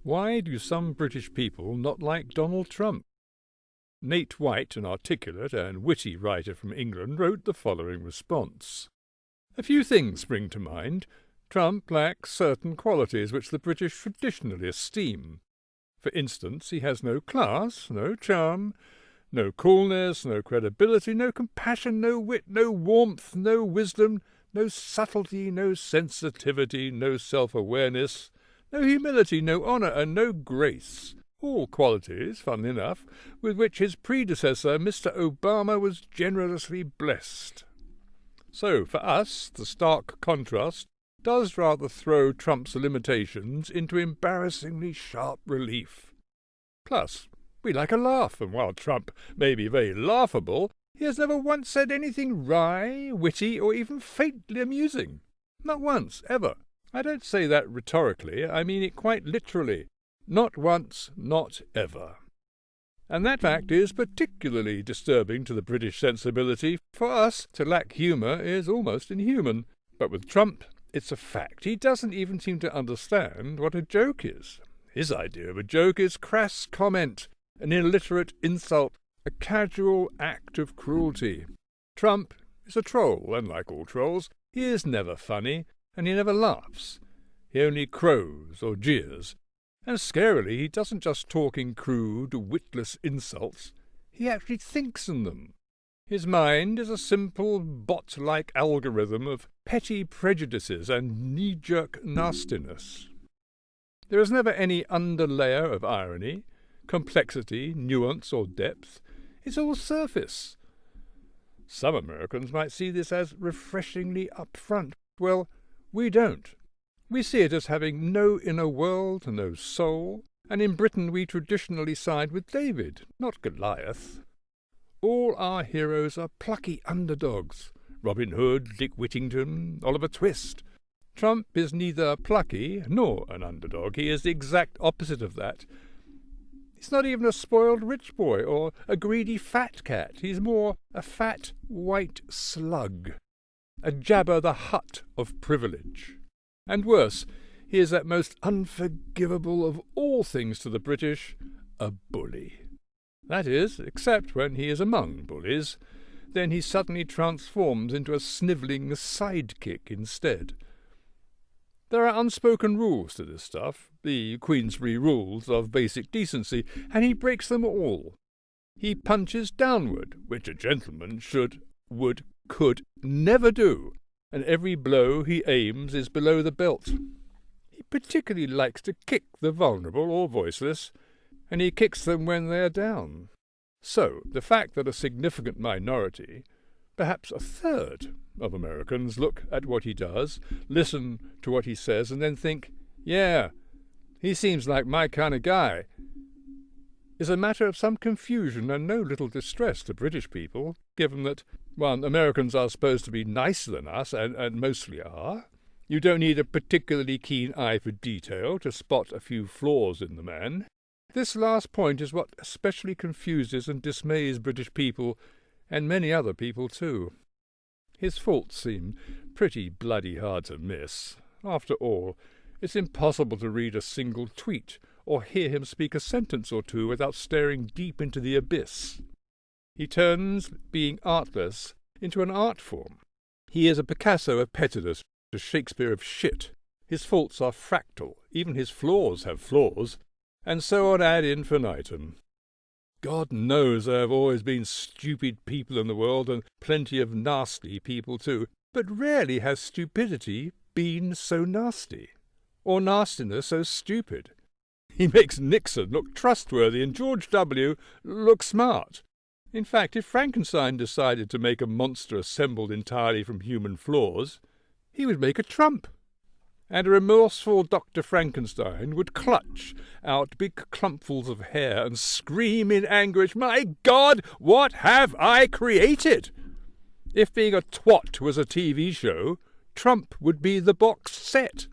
Why do some British people not like Donald Trump? Nate White, an articulate and witty writer from England, wrote the following response. A few things spring to mind. Trump lacks certain qualities which the British traditionally esteem. For instance, he has no class, no charm, no coolness, no credibility, no compassion, no wit, no warmth, no wisdom, no subtlety, no sensitivity, no self-awareness, no humility, no honour, and no grace. All qualities, funnily enough, with which his predecessor, Mr. Obama, was generously blessed. So, for us, the stark contrast does rather throw Trump's limitations into embarrassingly sharp relief. Plus, we like a laugh, and while Trump may be very laughable, he has never once said anything wry, witty, or even faintly amusing. Not once, ever. I don't say that rhetorically, I mean it quite literally. Not once, not ever. And that fact is particularly disturbing to the British sensibility. For us, to lack humour is almost inhuman. But with Trump, it's a fact. He doesn't even seem to understand what a joke is. His idea of a joke is crass comment, an illiterate insult, a casual act of cruelty. Trump is a troll, and like all trolls, he is never funny, and he never laughs. He only crows or jeers. And scarily, he doesn't just talk in crude, witless insults. He actually thinks in them. His mind is a simple, bot-like algorithm of petty prejudices and knee-jerk nastiness. There is never any underlayer of irony, complexity, nuance, or depth. It's all surface. Some Americans might see this as refreshingly upfront. Well, we don't. We see it as having no inner world, no soul, and in Britain we traditionally side with David, not Goliath. All our heroes are plucky underdogs. Robin Hood, Dick Whittington, Oliver Twist. Trump is neither plucky nor an underdog. He is the exact opposite of that. He's not even a spoiled rich boy or a greedy fat cat. He's more a fat white slug, a Jabba the Hutt of privilege. And worse, he is that most unforgivable of all things to the British, a bully. That is, except when he is among bullies. Then he suddenly transforms into a snivelling sidekick instead. There are unspoken rules to this stuff, the Queensberry rules of basic decency, and he breaks them all. He punches downward, which a gentleman could never do, and every blow he aims is below the belt. He particularly likes to kick the vulnerable or voiceless, and he kicks them when they are down. So, the fact that a significant minority, perhaps a third of Americans, look at what he does, listen to what he says, and then think, yeah, he seems like my kind of guy, is a matter of some confusion and no little distress to British people, given that, one, Americans are supposed to be nicer than us, and mostly are. You don't need a particularly keen eye for detail to spot a few flaws in the man. This last point is what especially confuses and dismays British people, and many other people too. His faults seem pretty bloody hard to miss. After all, it's impossible to read a single tweet or hear him speak a sentence or two without staring deep into the abyss. He turns being artless into an art form. He is a Picasso of pettiness, a Shakespeare of shit. His faults are fractal, even his flaws have flaws, and so on ad infinitum. God knows there have always been stupid people in the world, and plenty of nasty people too, but rarely has stupidity been so nasty, or nastiness so stupid. He makes Nixon look trustworthy and George W. look smart. In fact, if Frankenstein decided to make a monster assembled entirely from human flaws, he would make a Trump. And a remorseful Dr. Frankenstein would clutch out big clumpfuls of hair and scream in anguish, "My God, what have I created?" If being a twat was a TV show, Trump would be the box set.